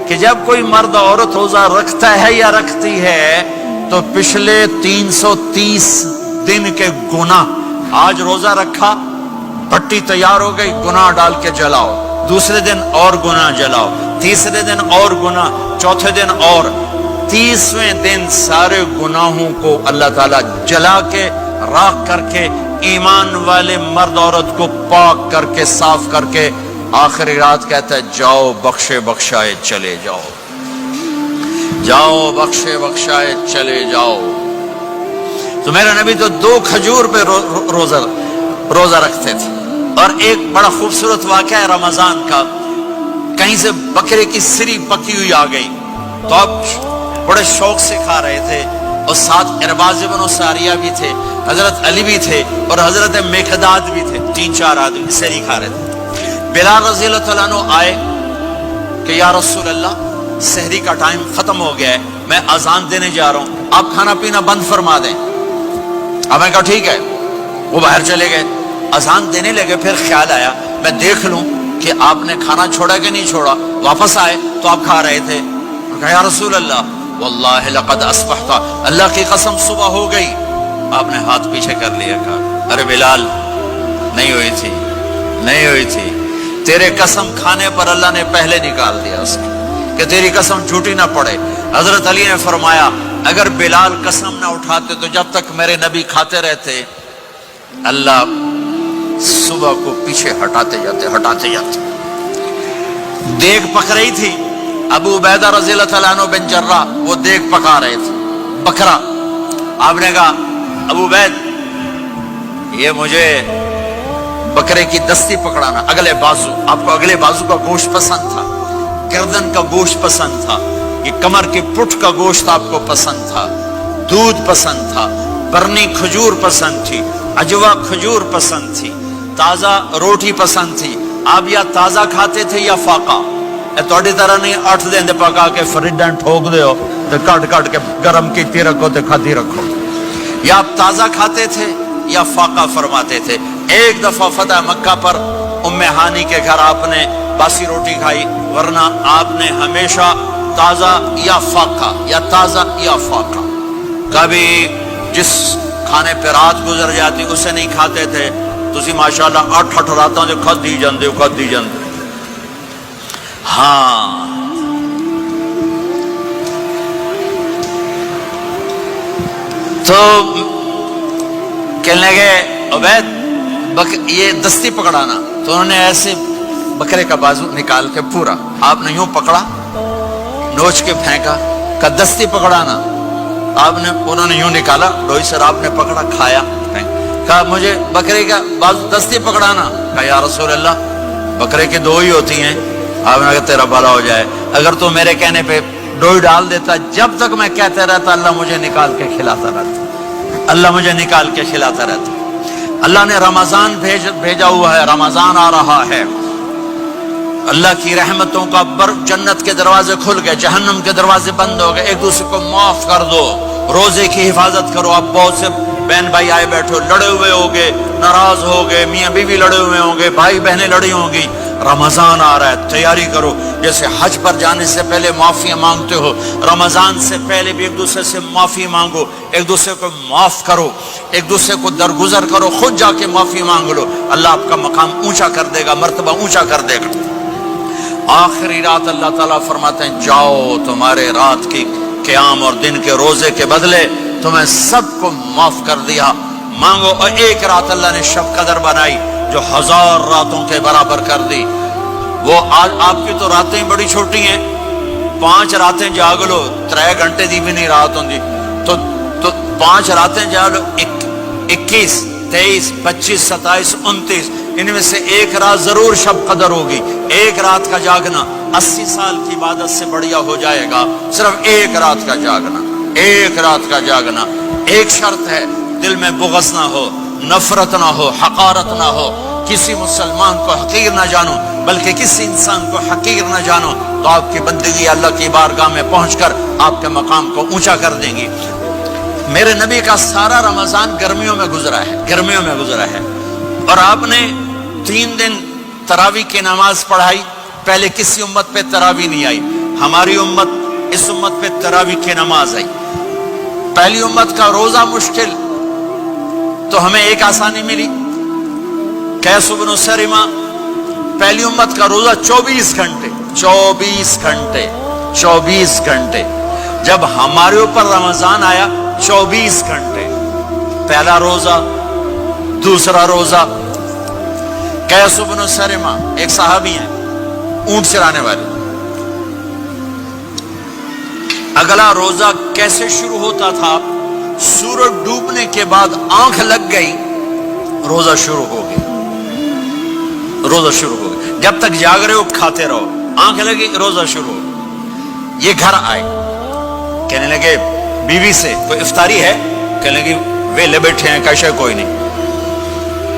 کہ جب کوئی مرد عورت روزہ رکھتا ہے یا رکھتی ہے تو پچھلے 330 دن کے گناہ، آج روزہ رکھا، پٹی تیار ہو گئی، گناہ ڈال کے جلاؤ، دوسرے دن اور گناہ جلاؤ، تیسرے دن اور گناہ، چوتھے دن اور، 30ویں دن سارے گناہوں کو اللہ تعالیٰ جلا کے راکھ کر کے ایمان والے مرد عورت کو پاک کر کے صاف کر کے آخری رات کہتا ہے جاؤ بخشے بخشائے چلے جاؤ، جاؤ بخشے بخشائے چلے جاؤ۔ تو میرا نبی تو 2 کھجور پہ روزہ رکھتے تھے۔ اور ایک بڑا خوبصورت واقعہ ہے رمضان کا، کہیں سے بکرے کی سری پکی ہوئی آ گئی تو اب بڑے شوق سے کھا رہے تھے، اور ساتھ ارباز بن ساریہ بھی تھے، حضرت علی بھی تھے اور حضرت مقداد بھی تھے، 3-4 آدمی سری کھا رہے تھے۔ بلال رضی اللہ تعالیٰ عنہ آئے کہ یا رسول اللہ سحری کا ٹائم ختم ہو گیا ہے، میں اذان دینے جا رہا ہوں، آپ کھانا پینا بند فرما دیں۔ اب میں کہا ٹھیک ہے، وہ باہر چلے گئے، اذان دینے لگے، پھر خیال آیا میں دیکھ لوں کہ آپ نے کھانا چھوڑا کہ نہیں چھوڑا، واپس آئے تو آپ کھا رہے تھے۔ کہا یا رسول اللہ واللہ لقد اصبحت، اللہ کی قسم صبح ہو گئی۔ آپ نے ہاتھ پیچھے کر لیا، کہا ارے بلال نہیں ہوئی تھی، نہیں ہوئی تھی، تیرے قسم کھانے پر اللہ نے پہلے نکال دیا اس کی، کہ تیری قسم جھوٹی نہ پڑے۔ حضرت علی نے فرمایا اگر بلال قسم نہ اٹھاتے تو جب تک میرے نبی کھاتے رہتے اللہ صبح کو پیچھے ہٹاتے جاتے۔ دیگ پک رہی تھی، ابو عبیدہ رضی اللہ تعالیٰ عنہ بن جرہ وہ دیگ پکا رہے تھے، بکرا۔ آپ نے کہا ابو عبید یہ مجھے بکرے کی دستی پکڑانا، اگلے بازو، آپ کو اگلے بازو کا گوشت پسند تھا، گردن کا گوشت پسند تھا، یہ کمر کے پٹھ کا گوشت آپ کو پسند تھا، دودھ پسند تھا، برنی کھجور پسند تھی، عجوا کھجور پسند تھی، تازہ روٹی پسند تھی۔ آپ یا تازہ کھاتے تھے یا فاقہ، توڑی طرح نہیں 8 دن دے پکا کے فریڈن ٹھوک دے ہو تو کٹ کے گرم کیتی رکھو تو کھاتی رکھو، یا آپ تازہ کھاتے تھے یا فاقہ فرماتے تھے۔ ایک دفعہ فتح مکہ پر ام ہانی کے گھر آپ نے باسی روٹی کھائی، ورنہ آپ نے ہمیشہ تازہ یا فاقہ یا تازہ یا فاقہ، کبھی جس کھانے پہ رات گزر جاتی اسے نہیں کھاتے تھے۔ تسی ماشاءاللہ 8 راتوں جو کھدی جاندے۔ ہاں تو کہنے لگے عبید یہ دستی پکڑانا، تو انہوں نے ایسے بکرے کا بازو نکال کے پورا آپ نے یوں پکڑا، نوچ کے پھینکا، کہ دستی پکڑانا، انہوں نے یوں نکالا، روئی سر آپ نے پکڑا، کھایا، کہا مجھے بکرے کا بازو دستی پکڑانا۔ کہا یا رسول اللہ بکرے کی 2 ہی ہوتی ہیں۔ آپ نے کہا تیرا بھلا ہو جائے، اگر تو میرے کہنے پہ ڈوئی ڈال دیتا، جب تک میں کہتے رہتا اللہ مجھے نکال کے کھلاتا رہتا، اللہ مجھے نکال کے کھلاتا رہتا۔ اللہ نے رمضان بھیجا ہوا ہے، رمضان آ رہا ہے، اللہ کی رحمتوں کا جنت کے دروازے کھل گئے، جہنم کے دروازے بند ہو گئے، ایک دوسرے کو معاف کر دو، روزے کی حفاظت کرو۔ اب بہت سے بہن بھائی آئے بیٹھو، لڑے ہوئے ہوگے، ناراض ہوگے، میاں بیوی لڑے ہوئے ہوں گے، بھائی بہنیں لڑی ہوں گی، رمضان آ رہا ہے، تیاری کرو۔ جیسے حج پر جانے سے پہلے معافی مانگتے ہو، رمضان سے پہلے بھی ایک دوسرے سے معافی مانگو، ایک دوسرے کو معاف کرو، ایک دوسرے کو درگزر کرو، خود جا کے معافی مانگ لو، اللہ آپ کا مقام اونچا کر دے گا، مرتبہ اونچا کر دے گا۔ آخری رات اللہ تعالیٰ فرماتے ہیں جاؤ، تمہارے رات کی قیام اور دن کے روزے کے بدلے تمہیں سب کو معاف کر دیا، مانگو۔ اور ایک رات اللہ نے شب قدر بنائی جو 1000 راتوں کے برابر کر دی۔ وہ آج آپ کی تو راتیں بڑی چھوٹی ہیں، 5 راتیں جاگ لو، 3 گھنٹے دی بھی نہیں رات ہوندی، تو 5 راتیں جاگ لو، 21 23 25 27 29، ان میں سے ایک رات ضرور شب قدر ہوگی۔ ایک رات کا جاگنا 80 سال کی عبادت سے بڑھیا ہو جائے گا، صرف ایک رات کا جاگنا، ایک رات کا جاگنا۔ ایک شرط ہے، دل میں بغض نہ ہو، نفرت نہ ہو، حقارت نہ ہو، کسی مسلمان کو حقیر نہ جانو، بلکہ کسی انسان کو حقیر نہ جانو، تو آپ کی بندگی اللہ کی بارگاہ میں پہنچ کر آپ کے مقام کو اونچا کر دیں گی۔ میرے نبی کا سارا رمضان گرمیوں میں گزرا ہے، گرمیوں میں گزرا ہے، اور آپ نے 3 دن تراویح کی نماز پڑھائی۔ پہلے کسی امت پہ تراویح نہیں آئی، ہماری امت اس امت پہ تراویح کی نماز آئی. پہلی امت کا روزہ مشکل تو ہمیں ایک آسانی ملی. قیس بن سرمہ پہلی امت کا روزہ 24 گھنٹے 24 گھنٹے. جب ہمارے اوپر رمضان آیا 24 گھنٹے. پہلا روزہ دوسرا روزہ. قیس بن سرمہ ایک صحابی ہیں اونٹ چرانے والے. اگلا روزہ کیسے شروع ہوتا تھا؟ سورج ڈوبنے کے بعد آنکھ لگ گئی روزہ شروع ہو گیا. جب تک جاگ رہے ہو کھاتے رہو. آنکھ لگی روزہ شروع ہو. یہ گھر آئے کہنے لگے بیوی سے کوئی افطاری ہے؟ کہنے لگے ویلے بیٹھے ہیں کیسے کوئی نہیں.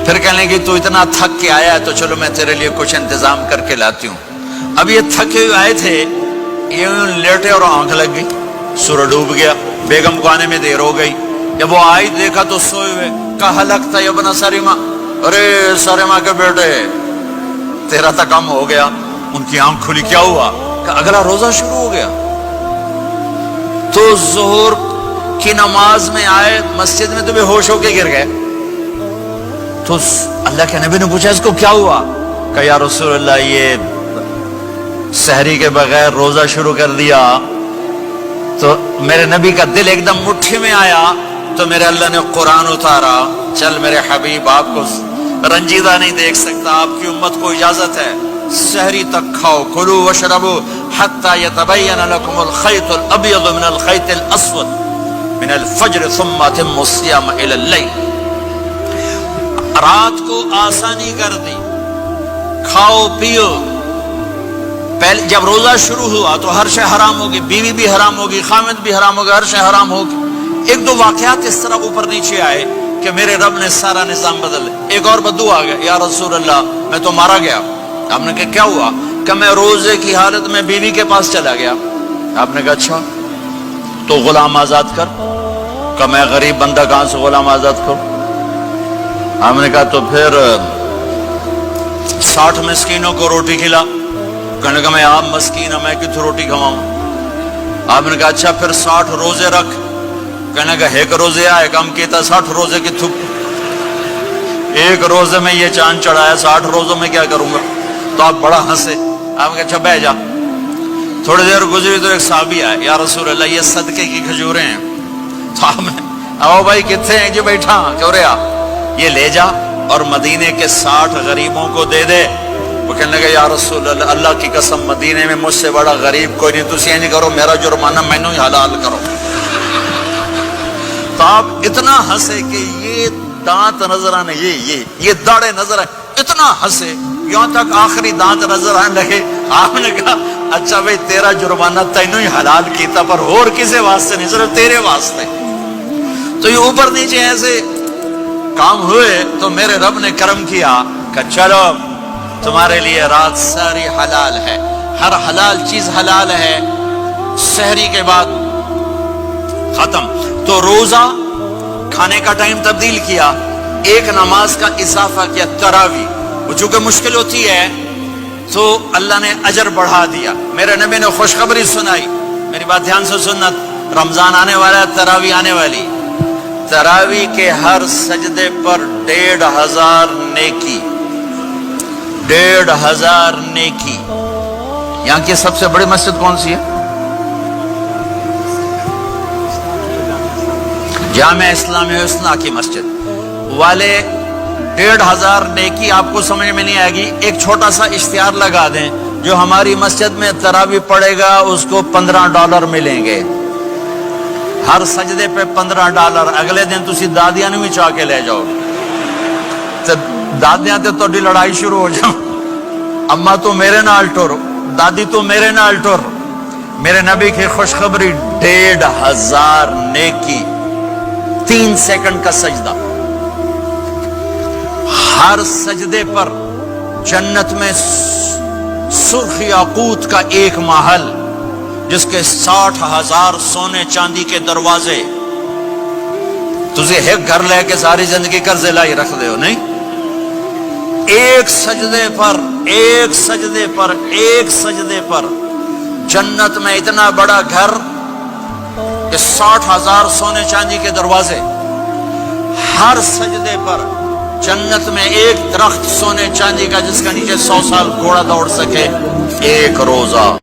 پھر کہنے لگے تو اتنا تھک کے آیا ہے تو چلو میں تیرے لیے کچھ انتظام کر کے لاتی ہوں. اب یہ تھکے ہوئے آئے تھے, یہ لیٹے اور آنکھ لگ گئی, سورج ڈوب گیا. بیگم کو آنے میں دیر ہو گئی. جب وہ آئی دیکھا تو سوئے ہوئے. کہا لگتا ہے ابن سرمہ, ارے سرمہ کے بیٹے تیرا تو کم ہو گیا. ان کی آنکھ کھلی, کیا ہوا؟ کہ اگلا روزہ شروع ہو گیا. تو ظہر کی نماز میں آئے مسجد میں تو بے ہوش ہو کے گر گئے. تو اللہ کے نبی نے پوچھا اس کو کیا ہوا؟ کہ یا رسول اللہ یہ سحری کے بغیر روزہ شروع کر دیا. تو میرے نبی کا دل ایک دم مٹھی میں آیا تو میرے اللہ نے قرآن اتارا. چل میرے حبیب, آپ کو رنجیدہ نہیں دیکھ سکتا, آپ کی امت کو اجازت ہے سحری تک کھاؤ. کلوا واشربوا حتی یتبین لکم الخیط الابیض من الخیط الاسود من الفجر ثم اتموا الصیام الی اللیل. رات کو آسانی کر دی, کھاؤ پیو. پہلے جب روزہ شروع ہوا تو ہر شے حرام ہوگی, بیوی بھی حرام ہوگی, خامد بھی حرام ہوگا, ہر شے حرام ہوگی. ایک دو واقعات اس طرح اوپر نیچے آئے کہ میرے رب نے سارا نظام بدل. ایک اور بدو آ گیا, یا رسول اللہ میں تو مارا گیا. آپ نے کہا کیا ہوا؟ کہ میں روزے کی حالت میں بیوی کے پاس چلا گیا. آپ نے کہا اچھا تو غلام آزاد کر. کہ میں غریب بندہ کہاں سے غلام آزاد کروں؟ آپ نے کہا تو پھر 60 مسکینوں کو روٹی کھلا. کہنے لگا میں آپ مسکین ہوں, میں کتوں روٹی کھواؤں؟ آپ نے کہا اچھا پھر 60 روزے رکھ. کہنے لگا ایک روزے آئے کم کیتا 60 روزے کی تھک. ایک روزے میں یہ چاند چڑھایا, 60 روزوں میں کیا کروں گا؟ تو آپ بڑا ہنسے. آپ نے کہا اچھا بہ جا. تھوڑی دیر گزری تو ایک صحابی آئے, یا رسول اللہ یہ صدقے کی کھجوریں ہیں. تو آپ نے آؤ بھائی کتنے ہیں جو بیٹھا کیوں رہا, یہ لے جا اور مدینے کے 60 غریبوں کو دے دے. وہ کہنے لگا یا رسول اللہ, اللہ کی قسم مدینے میں مجھ سے بڑا غریب کوئی نہیں, تسی نہیں کرو, میرا جرمانہ میں ہی حلال کرو. تو آپ اتنا ہنسے کہ یہ دانت نظر آنے, یہ داڑے نظر آئے, اتنا ہنسے یہاں تک آخری دانت نظر آنے لگے. آپ نے کہا اچھا بھائی تیرا جرمانہ تینوں ہی حلال کیتا, پر اور کسی واسطے نہیں, صرف تیرے واسطے. تو یہ اوپر نیچے ایسے کام ہوئے تو میرے رب نے کرم کیا کہ چلو تمہارے لیے رات ساری حلال ہے, ہر حلال چیز حلال ہے. سحری کے بعد ختم. تو روزہ کھانے کا ٹائم تبدیل کیا, ایک نماز کا اضافہ کیا, تراویح. وہ چونکہ مشکل ہوتی ہے تو اللہ نے اجر بڑھا دیا. میرے نبی نے خوشخبری سنائی, میری بات دھیان سے سننا, رمضان آنے والا ہے, تراویح آنے والی. تراویح کے ہر سجدے پر 1500 نیکی, 1500 نیکی. یہاں کی سب سے بڑی مسجد کون سی ہے؟ جامع اسلامی حسنہ کی مسجد والے. 1500 نیکی آپ کو سمجھ میں نہیں آئے گی. ایک چھوٹا سا اشتہار لگا دیں, جو ہماری مسجد میں تراویح پڑے گا اس کو $15 ملیں گے. ہر سجدے پہ $15. اگلے دن تسی دادیاں بھی چاہ کے لے جاؤ. دادیاں تے تو لڑائی شروع ہو جاؤ, اما تو میرے نال ٹر, دادی تو میرے نال ٹر. میرے نبی کی خوشخبری 1500 نیکی, 3 سیکنڈ کا سجدہ. ہر سجدے پر جنت میں سرخ یاقوت کا ایک محل, جس کے 60,000 سونے چاندی کے دروازے. تجھے ایک گھر لے کے ساری زندگی قرضے لائی رکھ دے ہو نہیں. ایک سجدے پر جنت میں اتنا بڑا گھر کہ 60,000 سونے چاندی کے دروازے، ہر سجدے پر جنت میں ایک درخت سونے چاندی کا جس کا نیچے 100 سال گھوڑا دوڑ سکے، ایک روزہ